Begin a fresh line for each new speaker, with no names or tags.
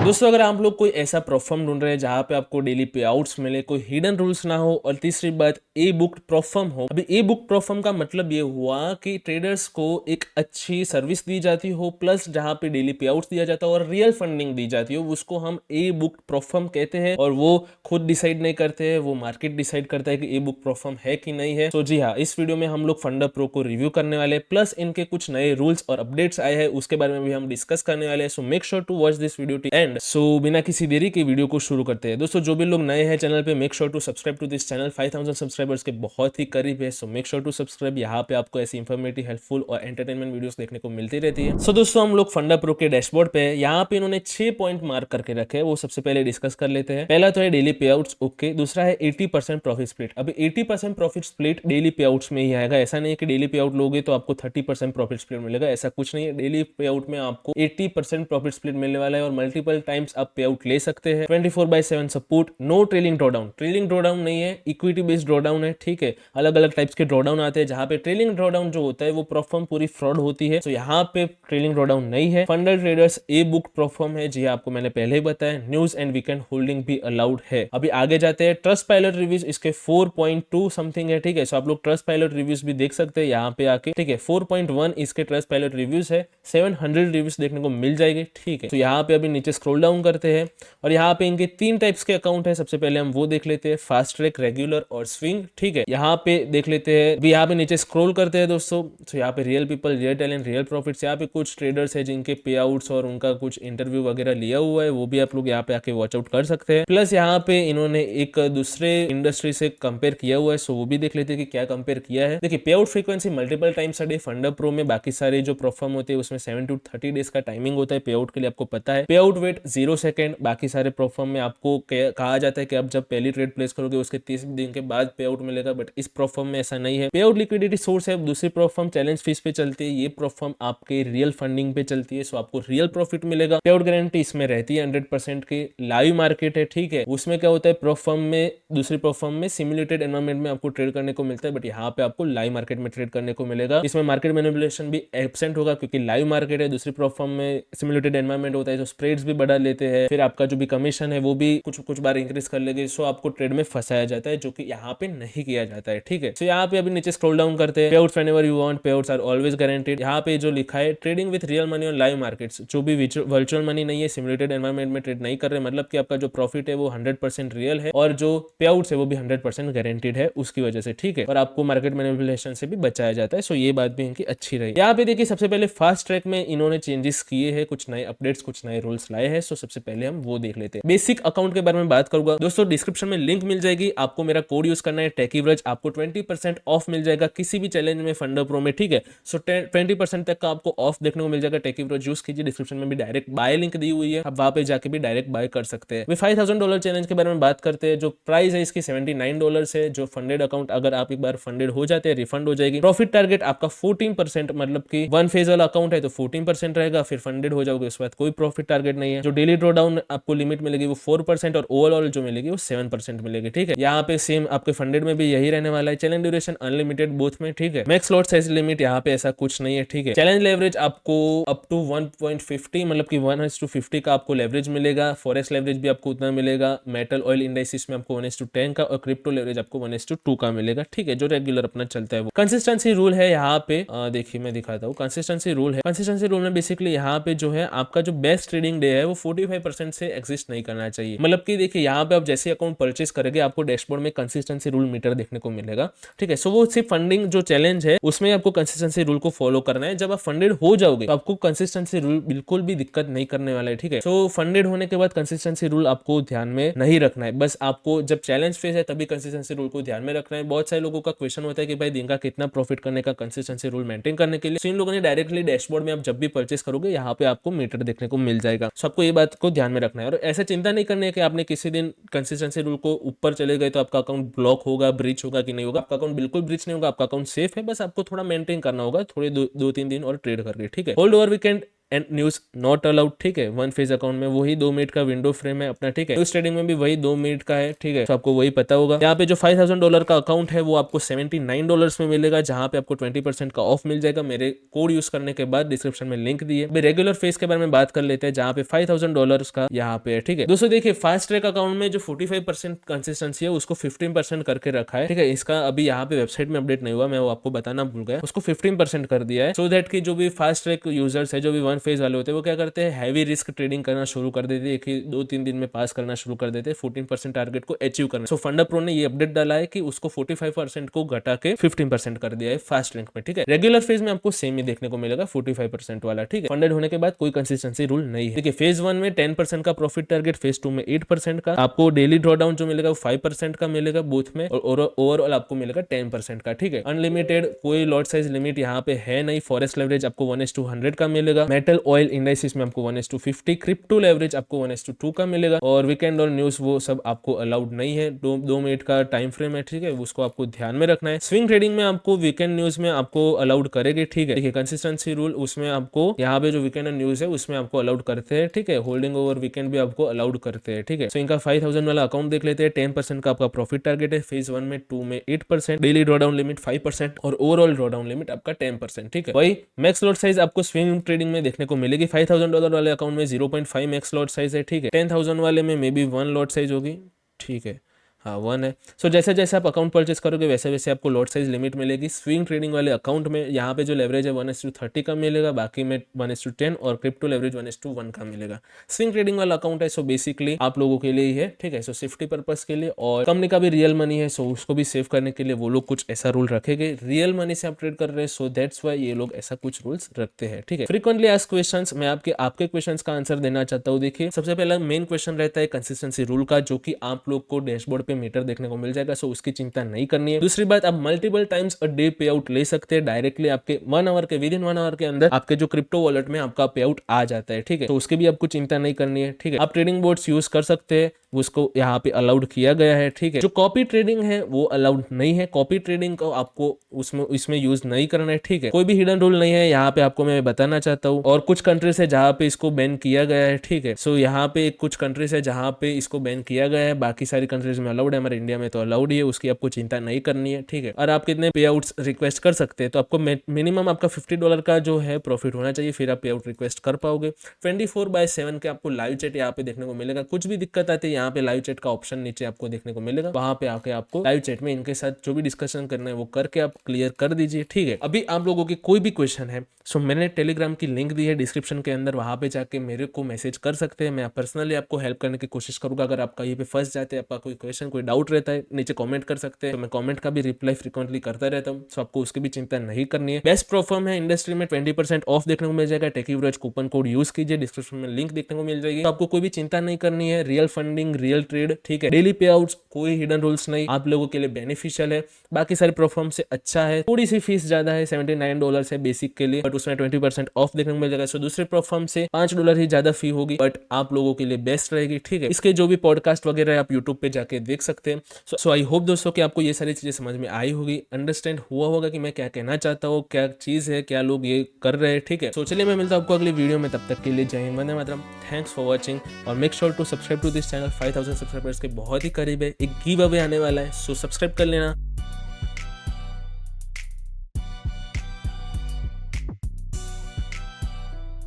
दोस्तों अगर आप लोग कोई ऐसा प्रोफर्म ढूंढ रहे हैं जहां पे आपको डेली पे आउट्स मिले, कोई हिडन रूल्स ना हो, और तीसरी बात ए बुक प्रोफर्म हो। अभी ए बुक प्रोफर्म का मतलब ये हुआ कि ट्रेडर्स को एक अच्छी सर्विस दी जाती हो, प्लस जहां पे डेली पे आउट्स दिया जाता हो और रियल फंडिंग दी जाती हो, उसको हम ए बुक प्रोफर्म कहते हैं। और वो खुद डिसाइड नहीं करते हैं, वो मार्केट डिसाइड करता है कि ए बुक प्रोफर्म है कि नहीं है। तो जी हाँ, इस वीडियो में हम लोग फंडा प्रो को रिव्यू करने वाले, प्लस इनके कुछ नए रूल्स और अपडेट्स आए हैं उसके बारे में भी हम डिस्कस करने वाले हैं। So make sure to watch this video till end. So बिना किसी देरी के वीडियो को शुरू करते हैं। दोस्तों जो भी लोग नए हैं चैनल पे, make sure to subscribe to this channel. 5000 subscribers के बहुत ही करीब है, so make sure to subscribe. यहाँ पे आपको ऐसी इंफॉर्मेटिव, हेल्पफुल और एंटरटेनमेंट वीडियोस देखने को मिलती रहती है। सो दोस्तों हम लोग फंडा प्रो के डैशबोर्ड पे, यहाँ पे इन्होंने 6 पॉइंट मार्क करके रखे हैं, वो सबसे पहले डिस्कस कर लेते हैं। पहला तो है डेली पे आउट्स, ओके। दूसरा है 80% प्रॉफिट स्प्लिट। अभी 80% प्रॉफिट स्प्लिट डेली पे आउट्स में ही आएगा। ऐसा नहीं है कि डेली पे आउट लोगे तो आपको 30% प्रॉफिट स्प्लिट मिलेगा, ऐसा कुछ नहीं है। डेली पे आउट में आपको 80% प्रॉफिट स्प्लिट मिलने वाला है और मल्टीपल टाइम्स आप पे आउट ले सकते हैं। 24/7 support, no trailing drawdown. Trailing drawdown नहीं है, इक्विटी बेस्ड ड्रॉडाउन है, ठीक है। अलग अलग टाइप्स के ड्रॉडाउन आते हैं, जहां पे ट्रेलिंग ड्रॉडाउन जो होता है वो प्रोफर्म पूरी फ्रॉड होती है। तो यहाँ पे ट्रेलिंग ड्रॉडाउन नहीं है। फंडा ट्रेडर्स ए बुक प्रोफर्म है, जी आपको मैंने पहले ही बताया। न्यूज एंड वीकेंड होल्डिंग भी अलाउड है। अभी आगे जाते हैं। ट्रस्ट पायलट रिव्यूज इसके 4.2 समथिंग है, ठीक है। सो आप लोग ट्रस्ट पायलट रिव्यूज भी देख सकते हैं यहाँ पे आके, ठीक है। 4.1 इसके ट्रस्ट पायलट रिव्यूज है, 700 रिव्यूज देखने को मिल जाएंगे, ठीक है। तो यहाँ पे अभी नीचे स्क्रॉल डाउन करते हैं और यहाँ पे इनके 3 टाइप्स के अकाउंट है। सबसे पहले हम वो देख लेते हैं, फास्ट ट्रैक, रेगुलर और स्विंग, ठीक है। यहाँ पे देख लेते हैं। अभी यहाँ पे नीचे स्क्रॉल करते हैं दोस्तों, तो यहाँ पे real people, real talent, real profits. यहाँ पे कुछ ट्रेडर्स है जिनके पे आउट्स और उनका कुछ इंटरव्यू वगैरह लिया हुआ है, वो भी आप लोग यहाँ पे आके वॉच आउट कर सकते हैं। प्लस यहाँ पे इन्होंने एक दूसरे इंडस्ट्री से कंपेयर किया हुआ है, सो वो भी देख लेते हैं कि क्या कंपेयर किया है। देखिए पे out frequency multiple times a day फंडा प्रो में, बाकी सारे जो परफॉर्म होते हैं उसमें 7 to 30 डेज का टाइमिंग होता है पे आउट के लिए, आपको पता है। पे आउट वेट 0 सेकंड। बाकी सारे परफॉर्म में आपको कहा जाता है कि आप जब पहली ट्रेड प्लेस करोगे उसके 30 दिन के बाद पे आउट मिलेगा, बट इस परफॉर्म में ऐसा नहीं है। पे आउट लिक्विडिटी सोर्स है। दूसरी परफॉर्म चैलेंज फीस पे चलती है, ये परफॉर्म आपके रियल फंडिंग पे चलती है, सो आपको रियल प्रॉफिट मिलेगा। पे आउट गारंटी इसमें रहती है 100% की। लाइव मार्केट है, ठीक है। उसमें क्या होता है, परफॉर्म में, दूसरी परफॉर्म में सिमुलेटेड एनवायरमेंट में आपको ट्रेड करने को मिलता है, बट यहाँ पे आपको लाइव मार्केट में ट्रेड करने को मिलेगा। इसमें मार्केट मैनिपुलेशन भी एब्सेंट होगा क्योंकि लाइव मार्केट है। दूसरी परफॉर्म में सिमुलेटेड एनवायरमेंट होता है, तो स्प्रेड्स भी बढ़ा लेते हैं, फिर आपका जो भी कमीशन है वो भी कुछ बार इंक्रीज कर लेंगे, सो आपको ट्रेड में फंसाया जाता है, जो कि यहाँ पे नहीं किया जाता है, ठीक है। सो यहाँ पे अभी नीचे स्क्रॉल डाउन करते हैं। पे आउट्स व्हेनेवर यू वांट, पे आउट्स आर ऑलवेज गारंटीड। यहाँ पे जो लिखा है, trading with real money on live markets, जो भी वर्चुअल मनी नहीं है, सिमुलेटेड एनवायरमेंट में ट्रेड नहीं कर रहे, मतलब कि आपका जो प्रॉफिट है वो 100% रियल है और जो पे आउट्स है वो भी 100% गारंटीड है उसकी वजह से, ठीक है। और आपको मार्केट मैनिपुलेशन से भी बचाया जाता है, सो ये बात भी इनकी अच्छी रही। यहाँ पे देखिए सबसे पहले फास्ट ट्रैक में इन्होंने चेंजेस किए हैं, कुछ नए अपडेट्स, कुछ नए रूल्स लाए हैं, सो सबसे पहले हम वो देख लेते हैं। बेसिक अकाउंट के बारे में बात करूंगा दोस्तों, डिस्क्रिप्शन में लिंक मिल जाएगी, आपको मेरा कोड यूज करना है टेकीव्रज, आपको 20% ऑफ मिल जाएगा किसी भी चैलेंज में फंडा प्रो में, ठीक है। सो 20% तक का आपको ऑफ देखने को मिल जाएगा। टेकीव्रज यूज कीजिए, डिस्क्रिप्शन में भी डायरेक्ट बाय लिंक दी हुई है, आप वहां पे जाके भी डायरेक्ट बाय कर सकते हैं। $5000 चैलेंज के बारे में बात करते हैं, जो प्राइस है इसकी $79 है। जो फंडेड अकाउंट, अगर आप एक बार फंडेड हो जाते हैं, रिफंड हो जाएगी। प्रॉफिट टारगेट आपका 14%, मतलब कि वन फेज वाला अकाउंट है तो 14% रहेगा, फिर फंडेड हो जाओगे उसके बाद कोई प्रॉफिट टारगेट नहीं है। जो डेली ड्रॉ डाउन आपको लिमिट मिलेगी वो 4% और ओवरऑल जो मिलेगी वो 7% मिलेगी, ठीक है। यहाँ पे सेम आपके फंडेड में भी यही रहने वाला है। चैलेंज ड्यूरेशन अनलिमिटेड बोथ में, ठीक है। मैक्स लॉट साइज लिमिट यहाँ पे ऐसा कुछ नहीं है, ठीक है। चैलेंज लेवरेज आपको अप टू 1.50, मतलब कि 1:50 का आपको लेवरेज मिलेगा। फॉरेक्स लेवरेज भी आपको उतना मिलेगा। मेटल ऑयल इंडाइसिस में आपको 1:10 का और क्रिप्टो लेवरेज आपको 1:2 का मिलेगा, ठीक है, जो रेगुलर अपना चलता है वो। कंसिस्टेंसी रूल है यहाँ पे, देखिए मैं दिखाता हूँ। कंसिस्टेंसी रूल है, कंसिस्टेंसी रूल में बेसिकली यहाँ पे जो है आपका जो बेस्ट ट्रेडिंग डे है वो 45% से एग्जिस्ट नहीं करना चाहिए। मतलब कि देखिए यहाँ पे आप जैसे अकाउंट परचेस करेंगे आपको डैशबोर्ड में कंसिस्टेंसी रूल मीटर देखने को मिलेगा, ठीक है। सो वो सिर्फ फंडिंग जो चैलेंज है उसमें आपको कंसिस्टेंसी रूल को फॉलो करना है। जब आप फंडेड हो जाओगे तो आपको कंसिस्टेंसी रूल बिल्कुल भी दिक्कत नहीं करने वाला है, ठीक है। सो फंडेड होने के बाद कंसिस्टेंसी रूल आपको ध्यान में नहीं रखना है, बस आपको जब चैलेंज फेज है तभी कंसिस्टेंसी रूल को ध्यान में रखना है। बहुत सारे लोगों का क्वेश्चन होता है कि भाई दिन का कितना प्रॉफिट करने का कंसिस्टेंसी रूल मेंटेन करने के लिए। इन लोगों ने डायरेक्टली डैशबोर्ड में आप जब भी परचेस करोगे यहाँ पे आपको मीटर देखने को मिल जाएगा। सो आपको ये बात को ध्यान में रखना है और ऐसा चिंता नहीं करनी है कि आपने किसी दिन कंसिस्टेंसी रूल को ऊपर चले गए तो आपका अकाउंट ब्लॉक होगा, ब्रीच होगा कि नहीं होगा। आपका अकाउंट बिल्कुल ब्रीच नहीं होगा, आपका अकाउंट सेफ है, बस आपको थोड़ा मेंटेन करना होगा थोड़े 2-3 दिन और ट्रेड करके, ठीक है। Hold over weekend and news not allowed, ठीक है। वन फेज अकाउंट में वही 2 मिनट का विंडो फ्रेम है अपना, ठीक है। न्यूज ट्रेडिंग में भी वही 2 मिनट का है, ठीक है। तो आपको वही पता होगा। यहाँ पे जो $5000 का अकाउंट है वो आपको $79 में मिलेगा, जहां पे आपको 20% का ऑफ मिल जाएगा मेरे कोड यूज करने के बाद। डिस्क्रिप्शन में लिंक दी है। रेगुलर फेज के बारे में बात कर लेते हैं, जहां पे $5000 का यहाँ पे है, ठीक है। दोस्तों देखिए, फास्ट ट्रैक अकाउंट में जो 45% कंसिस्टेंसी है उसको 15% करके रखा है, ठीक है। इसका अभी यहाँ पे वेबसाइट में अपडेट नहीं हुआ, मैं वो आपको बताना भूल गया। उसको 15% कर दिया है, सो दैट कि जो भी फास्ट ट्रैक यूजर्स है, जो भी वन फेज वाले होते हैं, वो क्या करते हैं, हैवी रिस्क ट्रेडिंग करना शुरू कर देते हैं। एक ही 2-3 दिन में पास करना शुरू कर देते हैं 14% टारगेट को अचीव करना। सो फंडा प्रो ने ये अपडेट डाला है कि उसको 45% को घटा के 15% कर दिया है फास्ट ट्रैक में, ठीक है। रेगुलर फेज में आपको सेम ही देखने को मिलेगा 45% वाला, ठीक है। फंडेड होने के बाद कोई कंसिस्टेंसी रूल नहीं है। देखिए, फेज 1 में 10% का प्रॉफिट टारगेट, फेज 2 में 8% का। आपको डेली ड्रॉडाउन जो मिलेगा वो 5% का मिलेगा बोथ में, और ओवरऑल आपको मिलेगा 10% का, ठीक है। अनलिमिटेड कोई लॉट साइज लिमिट यहाँ पे है नहीं। फॉरेस्ट लेवरेज आपको 1:100 का मिलेगा। मेटल ऑयल इंडाइसिस में आपको 1:50। क्रिप्टो लेवरेज आपको 1:2 का मिलेगा। और वीकेंड और न्यूज वो सब आपको अलाउड नहीं है। 2 मिनट का टाइम फ्रेम है, ठीक है, उसको आपको ध्यान में रखना है। स्विंग ट्रेडिंग में आपको वीकेंड न्यूज में आपको अलाउड करेंगे, ठीक है। देखिए, कंसिस्टेंसी रूल उसमें आपको यहाँ पे जो वीकेंड न्यूज है उसमें आपको अलाउड करते हैं, ठीक है। होल्डिंग ओवर वीकेंड भी आपको अलाउड करते हैं, ठीक है। सो इनका 5000 वाला अकाउंट देख लेते हैं। 10% का आपका प्रॉफिट टारगेट है। फेज 1 में 2 में 8%, डेली ड्रॉडाउन लिमिट 5% और ओवरऑल ड्रॉडाउन लिमिट आपका 10%, ठीक है। वही मैक्स लॉट साइज आपको स्विंग ट्रेडिंग में देखने को मिलेगी। $5000 वाले अकाउंट में 0.5 मैक्स लॉट साइज है, ठीक है। 10,000 वाले में मे बी 1 लॉट साइज होगी, ठीक है। हाँ, 1 है। सो जैसे जैसे आप अकाउंट परचेस करोगे वैसे वैसे आपको लॉट साइज लिमिट मिलेगी। स्विंग ट्रेडिंग वाले अकाउंट में यहाँ पे जो लेवरेज है 1:30 का मिलेगा, बाकी में 1:10 और क्रिप्टो लेवरेज 1:1 का मिलेगा। स्विंग ट्रेडिंग वाला अकाउंट है, सो बेसिकली आप लोगों के लिए ही है, ठीक है। सो सेफ्टी पर्पज के लिए, और कंपनी का भी रियल मनी है, सो उसको भी सेव करने के लिए वो लोग कुछ ऐसा रूल रखेंगे। रियल मनी से आप ट्रेड कर रहे हैं, सो दैट्स वाई ये लोग ऐसा कुछ रूल्स रखते हैं, ठीक है। फ्रीक्वेंटली आस्क्ड क्वेश्चंस, मैं आपके क्वेश्चंस का आंसर देना चाहता हूँ। देखिए, सबसे पहला मेन क्वेश्चन रहता है कंसिस्टेंसी रूल का, जो कि आप लोग को डैशबोर्ड पे मीटर देखने को मिल जाएगा, सो उसकी चिंता नहीं करनी है। दूसरी बात, आप मल्टीपल टाइम्स अ डे पे आउट ले सकते हैं डायरेक्टली आपके 1 आवर के विदिन 1 आवर के अंदर आपके जो क्रिप्टो वॉलेट में आपका पे आउट आ जाता है, ठीक है। तो उसकी भी आपको चिंता नहीं करनी है, ठीक है। आप ट्रेडिंग बोर्ड्स यूज कर सकते हैं, उसको यहाँ पे अलाउड किया गया है, ठीक है। जो कॉपी ट्रेडिंग है वो अलाउड नहीं है। कॉपी ट्रेडिंग को आपको इसमें यूज नहीं करना है, ठीक है। कोई भी हिडन रूल नहीं है यहाँ पे, आपको मैं बताना चाहता हूँ। और कुछ कंट्रीज है जहाँ पे इसको बैन किया गया है, ठीक है। सो यहाँ पे कुछ कंट्रीज है जहाँ पे इसको बैन किया गया है, बाकी सारी कंट्रीज में अलाउड है। हमारे इंडिया में तो अलाउड ही है, उसकी आपको चिंता नहीं करनी है, ठीक है। और आप कितने पे आउट रिक्वेस्ट कर सकते हैं, तो आपको मिनिमम आपका $50 का जो है प्रॉफिट होना चाहिए, फिर आप पे आउट रिक्वेस्ट कर पाओगे। 24/7 के आपको लाइव चैट यहाँ पे देखने को मिलेगा। कुछ भी दिक्कत आती है यहाँ पे लाइव चैट का ऑप्शन नीचे आपको देखने को मिलेगा, वहां पे आके आपको लाइव चैट में इनके साथ जो भी डिस्कशन करना है वो करके आप क्लियर कर दीजिए, ठीक है। अभी आप लोगों की कोई भी क्वेश्चन है, सो मैंने टेलीग्राम की लिंक दी है डिस्क्रिप्शन के अंदर, वहां पे जाके मेरे को मैसेज कर सकते हैं। मैं पर्सनली आपको हेल्प करने की कोशिश करूंगा। अगर आपका ये पे फंस जाते हैं, आपका कोई क्वेश्चन कोई डाउट रहता है, नीचे कमेंट कर सकते हैं, तो मैं कमेंट का भी रिप्लाई फ्रिक्वेंटली करता रहता हूँ, सो आपको उसकी भी चिंता नहीं करनी है। बेस्ट परफॉर्म है इंडस्ट्री में, 20% ऑफ देखने को मिल जाएगा। टेक्यूरेज कूपन कोड यूज कीजिए, डिस्क्रिप्शन में लिंक देखने को मिल जाएगी। तो आपको कोई भी चिंता नहीं करनी है। रियल फंडिंग, रियल ट्रेड, ठीक है। डेली पे आउट्स, कोई हिडन रूल्स नहीं, आप लोगों के लिए बेनिफिशियल है। बाकी सारे परफॉर्म से अच्छा है। थोड़ी सी फीस ज्यादा है, $79 है बेसिक के लिए, बट उसमें 20% ऑफ देखने को मिल जाएगा। सो दूसरे परफॉर्म से $5 ही ज्यादा फी होगी, बट आप लोगों के लिए बेस्ट रहेगी, ठीक है। इसके जो भी पॉडकास्ट वगैरह आप यूट्यूब पे जाके देख सकते हैं। सो आई होप दोस्तों कि आपको ये सारी चीजें समझ में आई होगी, अंडरस्टैंड हुआ होगा कि मैं क्या कहना चाहता हूँ, क्या चीज है, क्या लोग ये कर रहे हैं, ठीक है। सो चलिए, मैं मिलता हूँ आपको अगली वीडियो में, तब तक के लिए जय हिंद, वंदे मातरम। थैंक्स फॉर वॉचिंग, और make sure to subscribe to this channel. 5000 subscribers के बहुत ही करीब है, एक गिव अवे आने वाला है, सो सब्सक्राइब कर लेना।